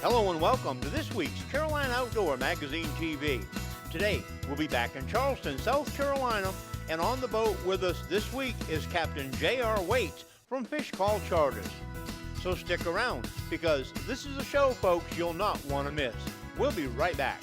Hello and welcome to this week's Carolina Outdoor Magazine TV. Today, we'll be back in Charleston, South Carolina, and on the boat with us this week is Captain J.R. from Fish Call Charters. So stick around, because this is a show, folks, you'll not want to miss. We'll be right back.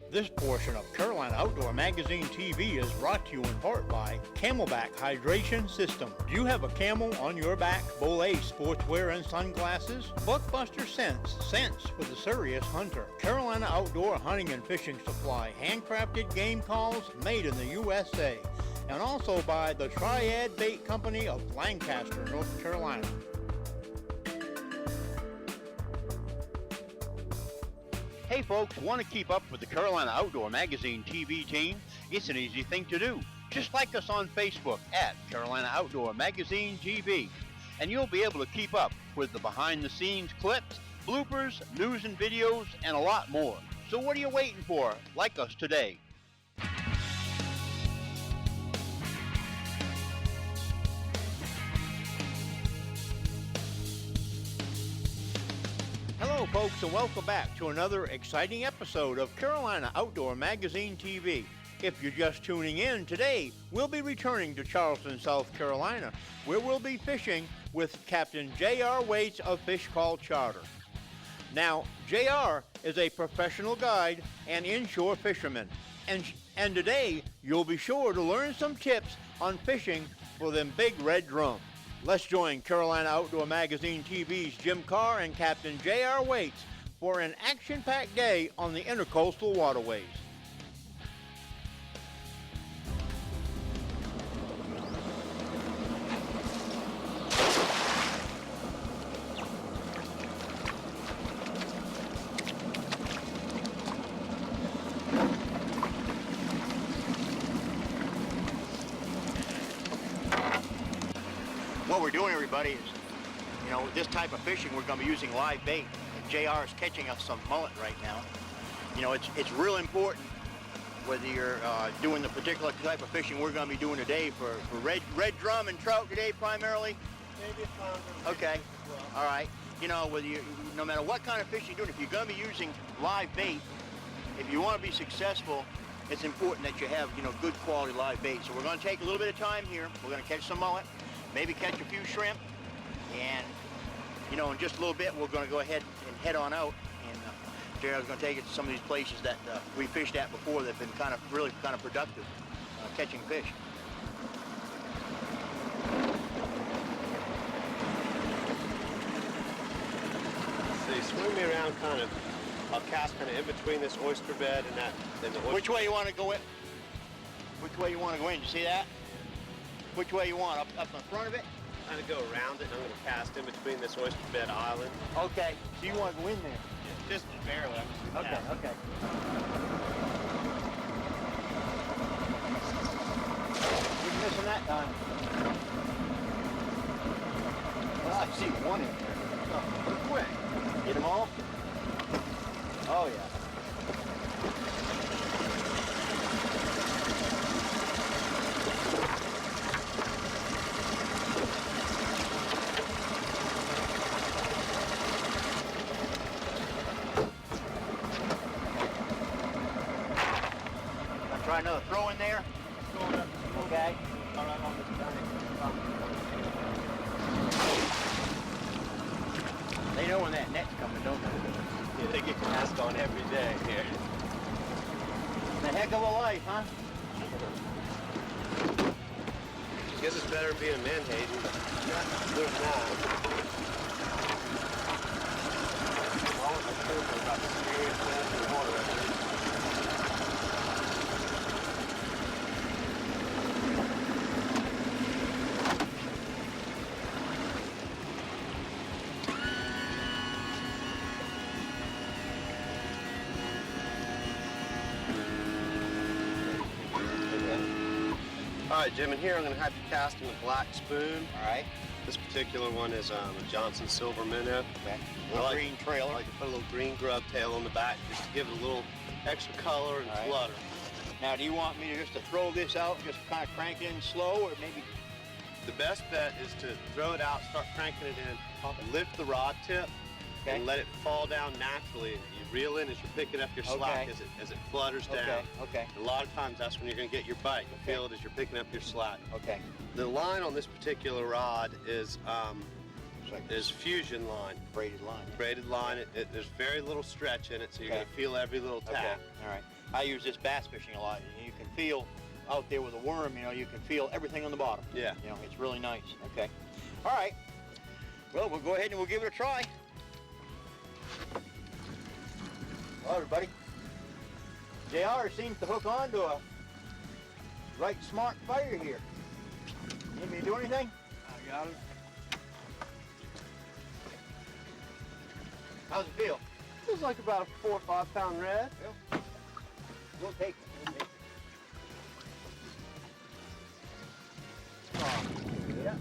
This portion of Carolina Outdoor Magazine TV is brought to you in part by Camelback Hydration System. Do you have a camel on your back? Bolay sportswear and sunglasses? Buckbuster scents for the serious hunter. Carolina Outdoor Hunting and Fishing Supply, handcrafted game calls made in the USA. And also by the Triad Bait Company of Lancaster, North Carolina. Hey folks, want to keep up with the Carolina Outdoor Magazine TV team? It's an easy thing to do. Just like us on Facebook at Carolina Outdoor Magazine TV. And you'll be able to keep up with the behind-the-scenes clips, bloopers, news and videos, and a lot more. So what are you waiting for? Like us today. Hello folks, and welcome back to another exciting episode of Carolina Outdoor Magazine TV. If you're just tuning in today, we'll be returning to Charleston, South Carolina, where we'll be fishing with Captain J.R. of Fish Call Charter. Now, J.R. is a professional guide and inshore fisherman, and today you'll be sure to learn some tips on fishing for them big red drum. Let's join Carolina Outdoor Magazine TV's Jim Carr and Captain J.R. for an action-packed day on the intercoastal waterways. What we're doing, everybody, is, with this type of fishing, we're going to be using live bait. And JR is catching us some mullet right now. It's real important whether you're doing the particular type of fishing we're going to be doing today for red drum and trout today primarily. Maybe a flounder. Okay. All right. No matter what kind of fishing you're doing, if you're going to be using live bait, if you want to be successful, it's important that you have, good quality live bait. So we're going to take a little bit of time here. We're going to catch some mullet. Maybe catch a few shrimp, and in just a little bit we're going to go ahead and head on out, and JR's going to take us to some of these places that we fished at before that have been really productive catching fish. So you swing me around I'll cast in between this oyster bed and the oyster. Which way you want to go in? Which way you want to go in? You see that? Which way you want? Up in front of it? Kind of go around it, and I'm going to cast in between this oyster bed island. Okay, so you want to go in there? Yeah, just barely. Okay. You're missing that time. Well, I see one in there. Oh, quick. Get them all? Oh, yeah. Try another throw in there. Okay. They know when that net's coming, don't they? Yeah, they get cast on every day here. A heck of a life, huh? I guess it's better than being a Manhattan, but there's not. Well, I'm sure about the serious in the water. All right, Jim, and here I'm going to have you cast in a black spoon. All right. This particular one is a Johnson Silver Minnow. Okay. A little green trailer. I like to put a little green grub tail on the back just to give it a little extra color and flutter. Now, do you want me to throw this out, just kind of crank it in slow, or maybe? The best bet is to throw it out, start cranking it in, lift the rod tip, and let it fall down naturally. You reel in as you're picking up your slack as it flutters down. Okay. A lot of times that's when you're going to get your bite. You'll feel it as you're picking up your slack. Okay. The line on this particular rod is fusion line. Braided line. Braided line. There's very little stretch in it, so you're going to feel every little tap. Okay. All right. I use this bass fishing a lot. You can feel out there with a worm, you can feel everything on the bottom. Yeah. It's really nice. Okay. All right. Well, we'll go ahead and we'll give it a try. Well, everybody, JR seems to hook on to a right smart fire here. Need me to do anything? I got it. How's it feel? Feels like about a 4 or 5 pound red. We'll take it. Yeah.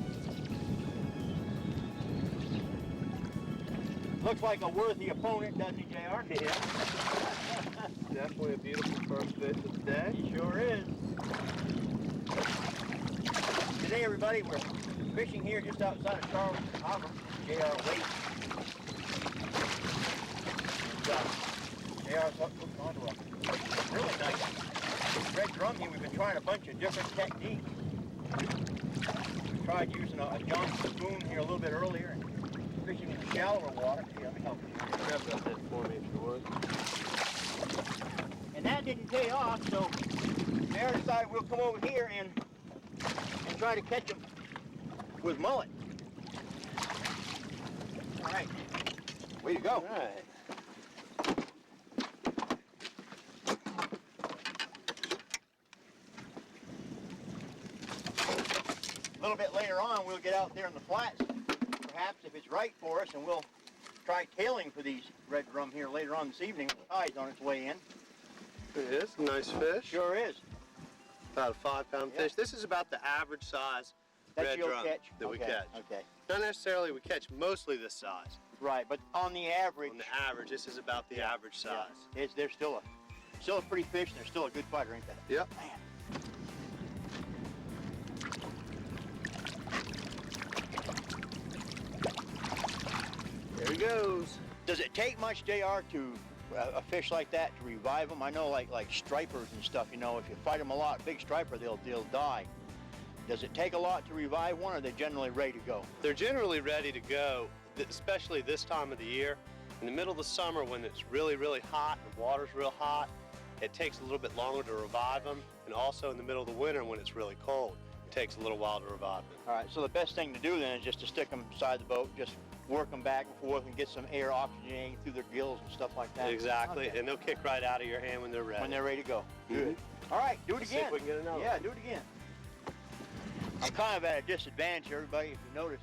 Looks like a worthy opponent, doesn't he, JR? Yeah. Definitely a beautiful first fish of the day. He sure is. Today, everybody, we're fishing here just outside of Charleston Harbor. JR waits. JR's hooked onto a really nice red drum here. We've been trying a bunch of different techniques. We tried using a Johnson spoon here a little bit earlier and fishing in shallower water. Here, let me help you. Grab that bit for me if you would. And that didn't pay off, so JR decided we'll come over here and try to catch them with mullet. All right. Way to go. All right. A little bit later on, we'll get out there in the flats, perhaps if it's right for us, and we'll try tailing for these red drum here later on this evening. The tide's on its way in. It is a nice fish. Sure is. About a 5 pound fish. This is about the average size red drum that we catch. Okay. Not necessarily we catch mostly this size. Right, but on the average. On the average, this is about the average size. Yeah. They're still a pretty fish, and they're still a good fighter, ain't they? Yep. Man. There he goes. Does it take much, JR, to a fish like that to revive them? I know like stripers and stuff, if you fight them a lot, big striper, they'll die. Does it take a lot to revive one, or are they generally ready to go? They're generally ready to go, especially this time of the year. In the middle of the summer when it's really, really hot, the water's real hot, it takes a little bit longer to revive them. And also in the middle of the winter when it's really cold, it takes a little while to revive them. All right, so the best thing to do then is just to stick them beside the boat, just work them back and forth and get some air oxygenating through their gills and stuff like that. Exactly, Okay. and they'll kick right out of your hand when they're ready. When they're ready to go. Good. All right, do it See again. if we can get another Yeah, one. do it again. I'm kind of at a disadvantage, everybody, if you notice.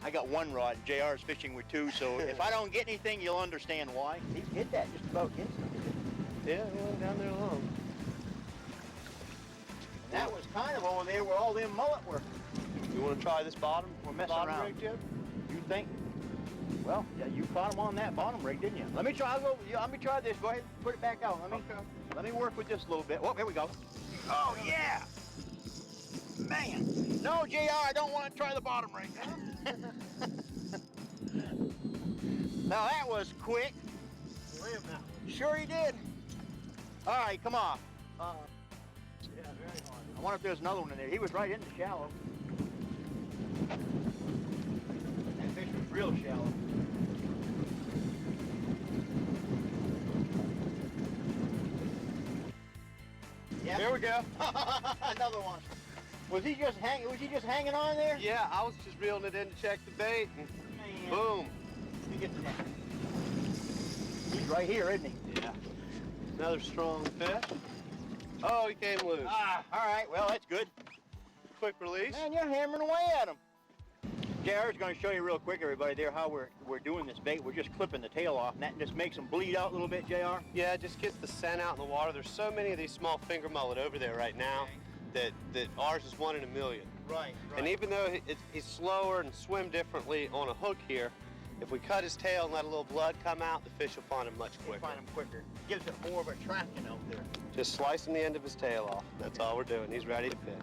I got one rod, and JR's fishing with two, so if I don't get anything, you'll understand why. He hit that just about instantly. Yeah, he went down there alone. And that was kind of over there where all them mullet were. You want to try this bottom? We're messing bottom around. rig, Jim? You think? Well, yeah, you caught them on that bottom rig, didn't you? Let me try let me try this. Go ahead, put it back out. Let me work with this a little bit. Oh, here we go. Oh yeah, man. No, JR, I don't want to try the bottom rig. Now that was quick. Sure he did. All right, come on. Yeah, very hard. I wonder if there's another one in there. He was right in the shallow. That fish was real shallow. Yep. There we go. Another one. Was he just hanging on there? Yeah, I was just reeling it in to check the bait, and Man. boom. Let me get the net. He's right here, isn't he? Yeah. Another strong fish. Oh, he came loose. Ah, all right. Well, that's good. Quick release. Man, you're hammering away at him. JR is going to show you real quick, everybody, there how we're doing this bait. We're just clipping the tail off, and that just makes them bleed out a little bit, JR. Yeah, just gets the scent out in the water. There's so many of these small finger mullet over there right now that ours is 1 in a million. Right. And even though he's slower and swim differently on a hook here, if we cut his tail and let a little blood come out, the fish will find him much quicker. Find him quicker. Gives it more of a traction out there. Just slicing the end of his tail off. That's all we're doing. He's ready to fish.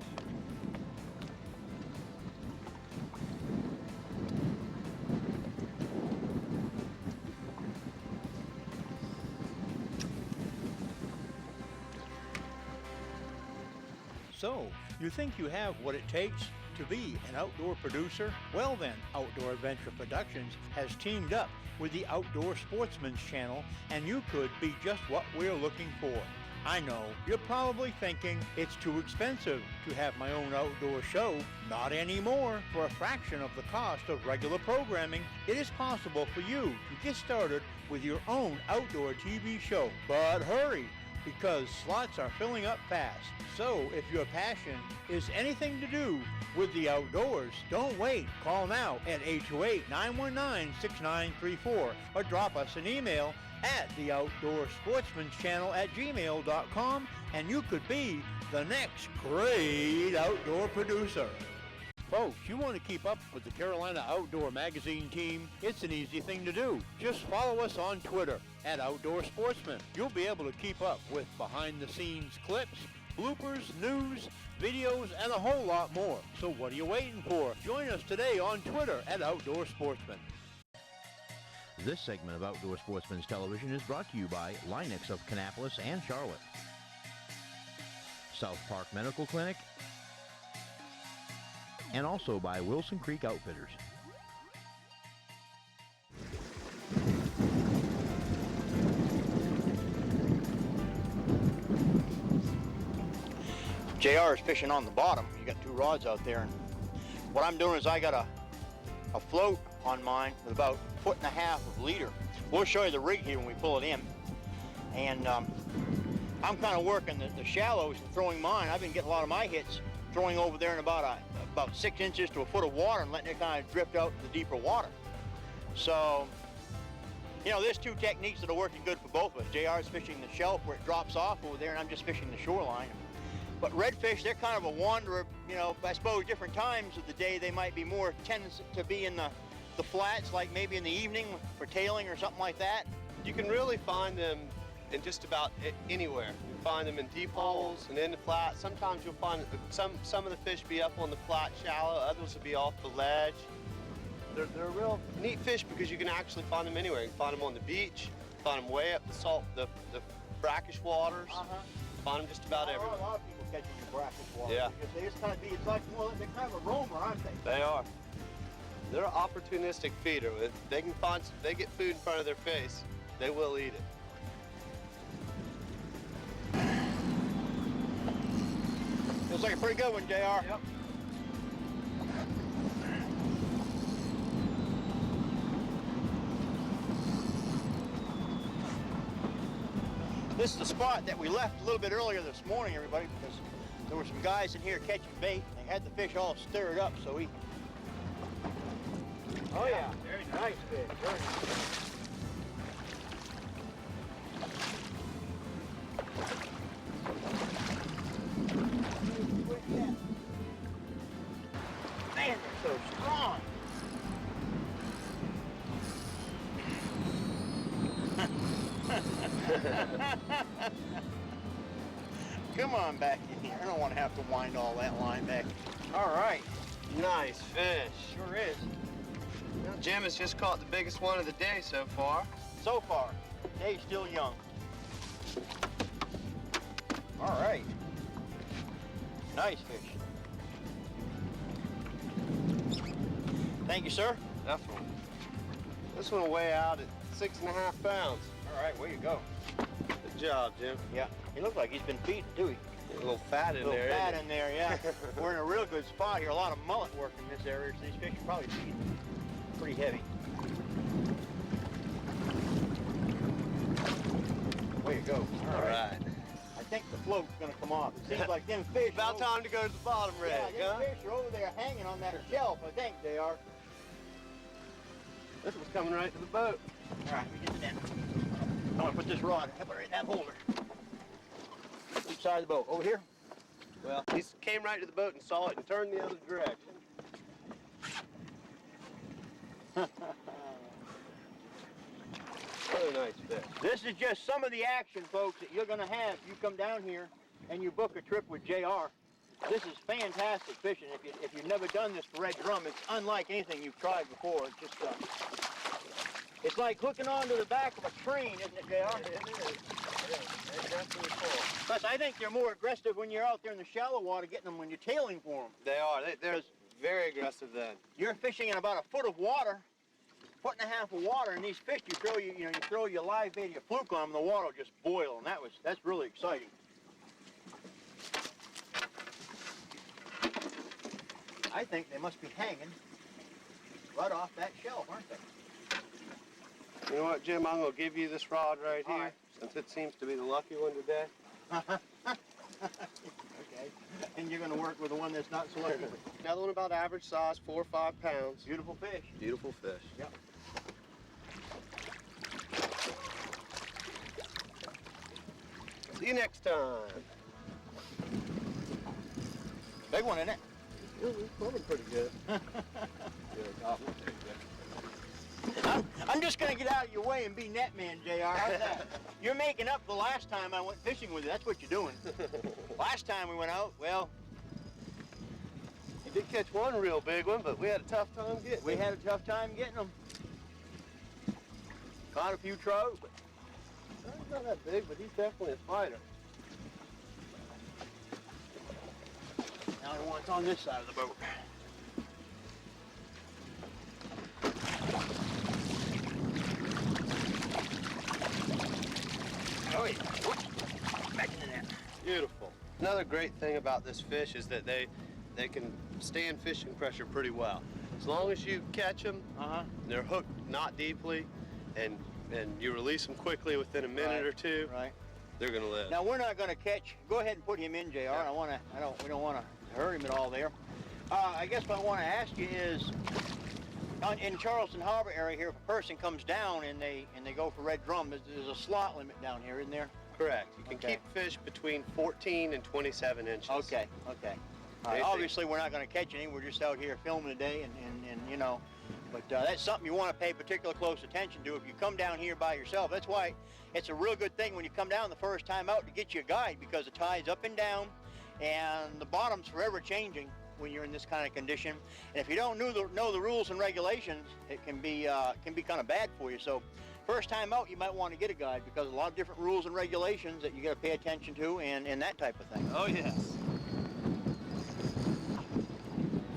So, you think you have what it takes to be an outdoor producer? Well then, Outdoor Adventure Productions has teamed up with the Outdoor Sportsmen's channel, and you could be just what we're looking for. I know, you're probably thinking it's too expensive to have my own outdoor show. Not anymore. For a fraction of the cost of regular programming, it is possible for you to get started with your own outdoor TV show. But hurry, because slots are filling up fast. So if your passion is anything to do with the outdoors, don't wait. Call now at 828-919-6934 or drop us an email at theoutdoorsportsmanschannel@gmail.com, and you could be the next great outdoor producer. Folks, you want to keep up with the Carolina Outdoor Magazine team? It's an easy thing to do. Just follow us on Twitter at Outdoor Sportsmen. You'll be able to keep up with behind-the-scenes clips, bloopers, news, videos, and a whole lot more. So what are you waiting for? Join us today on Twitter at Outdoor Sportsmen. This segment of Outdoor Sportsmen's Television is brought to you by Linux of Kannapolis and Charlotte, South Park Medical Clinic, and also by Wilson Creek Outfitters. JR is fishing on the bottom. You got two rods out there, and what I'm doing is I got a float on mine with about 1.5 feet of leader. We'll show you the rig here when we pull it in, and I'm kind of working the shallows and throwing mine. I've been getting a lot of my hits throwing over there in about 6 inches to a foot of water and letting it kind of drift out to the deeper water. So, you know, there's two techniques that are working good for both of us. JR is fishing the shelf where it drops off over there, and I'm just fishing the shoreline. But redfish, they're kind of a wanderer. You know, I suppose different times of the day they might be more tends to be in the flats, like maybe in the evening for tailing or something like that. You can really find them in just about anywhere. You find them in deep holes and in the flat. Sometimes you'll find some of the fish be up on the flat shallow, others will be off the ledge. They're real neat fish because you can actually find them anywhere. You can find them on the beach, find them way up the brackish waters, find them just about everywhere. A lot of people catching the brackish water. Yeah. Because they just kind of it's like, well, they're kind of a roamer, aren't they? They are. They're an opportunistic feeder. If they get food in front of their face, they will eat it. Looks like a pretty good one, JR. Yep. This is the spot that we left a little bit earlier this morning, everybody, because there were some guys in here catching bait. They had the fish all stirred up, so we... Oh yeah, very nice fish, very nice. Man, they're so strong. Come on back in here. I don't want to have to wind all that line back. All right. Nice fish. Sure is. Well, Jim has just caught the biggest one of the day so far. So far. Day's still young. All right. Nice fish. Thank you, sir. Definitely. This one will weigh out at 6.5 pounds. All right, where you go? Good job, Jim. Yeah, he looks like he's been feeding, too. A little fat in A little there. fat in there, yeah. We're in a real good spot here. A lot of mullet work in this area, so these fish are probably feeding pretty heavy. Way to go. All right. I think the float's going to come off. It seems like them fish... About time to go to the bottom, Rig, yeah, huh? them fish are over there hanging on that shelf, I think they are. This one's coming right to the boat. All right, let me get to that. I want to put this rod up right in that holder. Which side of the boat? Over here? Well, he came right to the boat and saw it and turned the other direction. Really nice fish. This is just some of the action, folks, that you're going to have if you come down here and you book a trip with JR. This is fantastic fishing. If you've never done this for red drum, it's unlike anything you've tried before. It's just, it's like hooking onto the back of a train, isn't it, JR? It is. They're definitely full. Plus, I think they're more aggressive when you're out there in the shallow water getting them when you're tailing for them. They are. They're very aggressive then. You're fishing in about a foot of water, 1.5 feet of water, and these fish, you throw your live bait, your fluke on them, the water will just boil, and that's really exciting. I think they must be hanging right off that shelf, aren't they? You know what, Jim? I'm going to give you this rod right All here, right. since it seems to be the lucky one today. Okay. And you're going to work with the one that's not so lucky. Another one about average size, 4 or 5 pounds. Beautiful fish. Beautiful fish. Yep. See you next time. Big one, isn't it? It's swimming pretty good. I'm just going to get out of your way and be netman, JR. How's that? You're making up the last time I went fishing with you. That's what you're doing. Last time we went out, well... You did catch one real big one, but we had a tough time getting We him. had a tough time getting them. Caught a few trout, but... He's not that big, but he's definitely a fighter. Now he wants on this side of the boat. Oh yeah. Back in the net. Beautiful. Another great thing about this fish is that they can stand fishing pressure pretty well. As long as you catch them, they're hooked not deeply, and you release them quickly within a minute or two, Right. they're gonna live. Now we're not going to catch. Go ahead and put him in, JR. Yeah. We don't want to hurt him at all there. I guess what I want to ask you is, in Charleston Harbor area here, if a person comes down and they go for red drum, there's a slot limit down here, isn't there? Correct. You can Okay. keep fish between 14 and 27 inches. Okay. All right. Basic. Obviously, we're not going to catch any. We're just out here filming today, and you know, but that's something you want to pay particular close attention to if you come down here by yourself. That's why it's a real good thing when you come down the first time out to get you a guide, because the tide's up and down, and the bottom's forever changing when you're in this kind of condition. And if you don't know the rules and regulations, it can be kind of bad for you. So first time out, you might want to get a guide, because a lot of different rules and regulations that you got to pay attention to, and that type of thing. Oh, yes.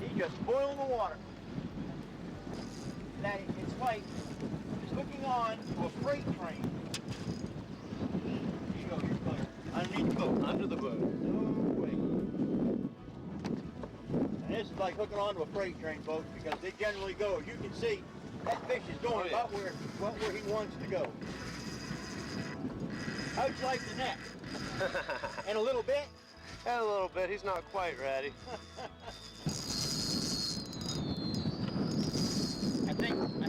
He's just boiling the water. That it's like just hooking on to a freight train. Here you go, here's clear. Underneath the boat. Under the boat. No way. And this is like hooking on to a freight train, folks, because they generally go, as you can see, that fish is going about where he wants to go. How'd you like the net? In a little bit? A little bit. He's not quite ready. I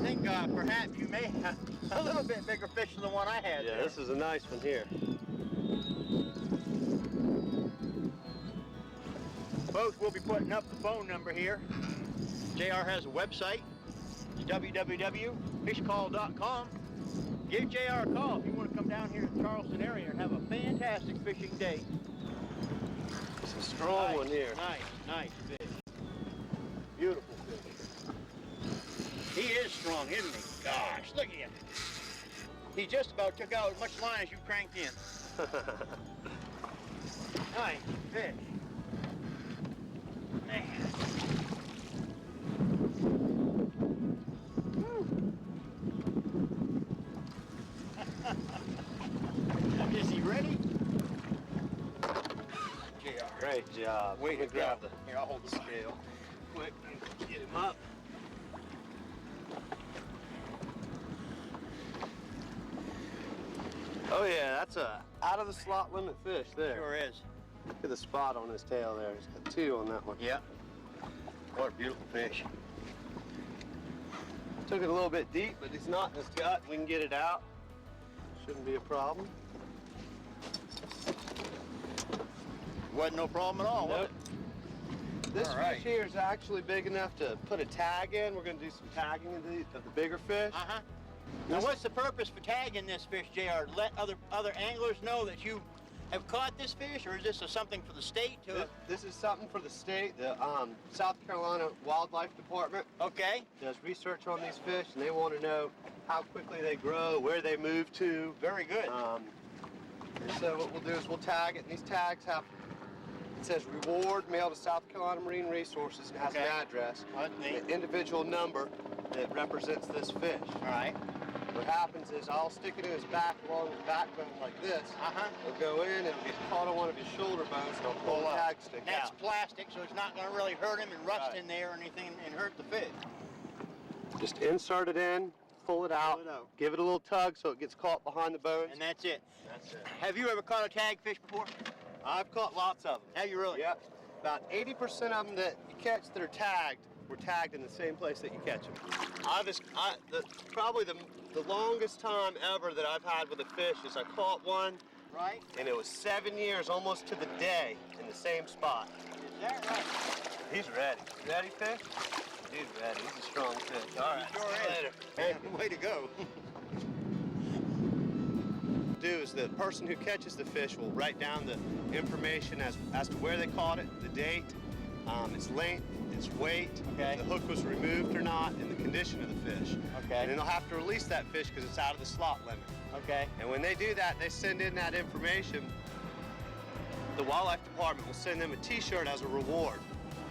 think perhaps you may have a little bit bigger fish than the one I had. Yeah, there. this is a nice one here. Folks, we'll be putting up the phone number here. JR has a website. It's www.fishcall.com. Give JR a call if you want to come down here to the Charleston area and have a fantastic fishing day. It's a strong one here. Nice fish. Beautiful fish. He is strong, isn't he? Gosh, look at him. He just about took out as much line as you cranked in. Nice fish. Man. Is he ready? JR. Great job. Way to go. Grab the Here, I'll hold the scale. quick and get him up. Oh yeah, that's a out of the slot limit fish there. Sure is. Look at the spot on his tail there. He's got 2 on that one. Yep. What a beautiful fish. Took it a little bit deep, but he's not in his gut. We can get it out. Shouldn't be a problem. Wasn't no problem at all, was Nope. it? This All right. fish here is actually big enough to put a tag in. We're going to do some tagging of the bigger fish. Uh-huh. Now, what's the purpose for tagging this fish, JR? To let other anglers know that you have caught this fish, or is this something for the state to... This is something for the state. The South Carolina Wildlife Department Okay. does research on these fish, and they want to know how quickly they grow, where they move to. Very good. And so what we'll do is we'll tag it, and these tags have, it says reward mailed to South Carolina Marine Resources, and it has an address, Well, that's neat. an individual number that represents this fish. All right. What happens is I'll stick it in his back along his backbone like this. Uh-huh. It'll go in, it'll get caught on one of his shoulder bones, and I'll pull the tag stick That's out. plastic, so it's not going to really hurt him and rust Right. in there or anything and hurt the fish. Just insert it in, pull it out, give it a little tug so it gets caught behind the bones. And that's it. That's it. Have you ever caught a tag fish before? I've caught lots of them. Have you really? Yep. About 80% of them that you catch that are tagged were tagged in the same place that you catch them. Probably the longest time ever that I've had with a fish is I caught one, Right? and it was 7 years, almost to the day, in the same spot. Is that right? He's ready. You ready, fish? He's ready. He's a strong fish. All right. Sure See you is. later. Hey, way to go. Do is the person who catches the fish will write down the information as to where they caught it, the date, its length, its weight, Okay. if the hook was removed or not, and the condition of the fish. Okay. And then they'll have to release that fish because it's out of the slot limit. Okay. And when they do that, they send in that information. The wildlife department will send them a T-shirt as a reward.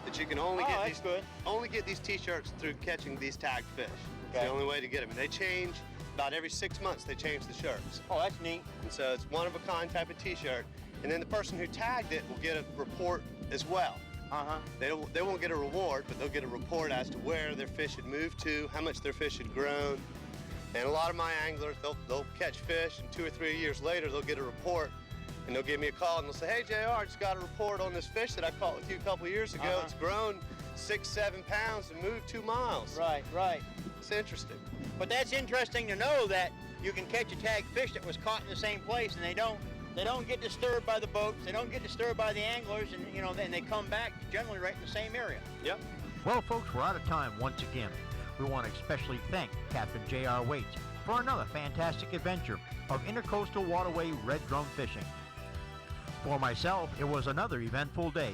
That you can only get that's good. only get these T-shirts through catching these tagged fish. It's Okay. the only way to get them. And they change about every 6 months. They change the shirts. Oh, that's neat. And so it's one of a kind type of T-shirt. And then the person who tagged it will get a report as well. Uh-huh. They won't get a reward, but they'll get a report as to where their fish had moved to, how much their fish had grown. And a lot of my anglers, they'll catch fish, and 2 or 3 years later, they'll get a report, and they'll give me a call, and they'll say, hey, JR, I just got a report on this fish that I caught with you a couple of years ago. Uh-huh. It's grown 6-7 pounds and moved 2 miles. Right, right. It's interesting. But that's interesting to know that you can catch a tag fish that was caught in the same place, and they don't get disturbed by the boats, they don't get disturbed by the anglers, and you know, then they come back generally right in the same area. Yep. Well, folks, we're out of time once again. We want to especially thank Captain J.R. Waits for another fantastic adventure of intercoastal waterway red drum fishing. For myself, it was another eventful day.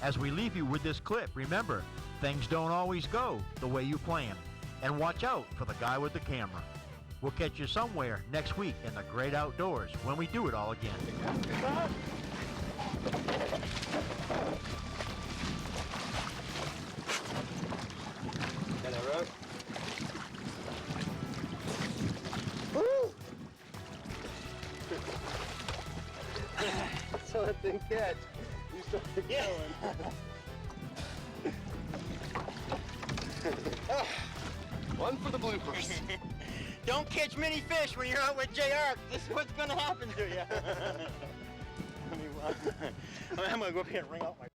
As we leave you with this clip, remember, things don't always go the way you plan. And watch out for the guy with the camera. We'll catch you somewhere next week in the great outdoors when we do it all again. Got that rope? So that thing catch. You started going. One for the bloopers. Don't catch many fish when you're out with JR. This is what's going to happen to you. I'm going to go up here and ring out my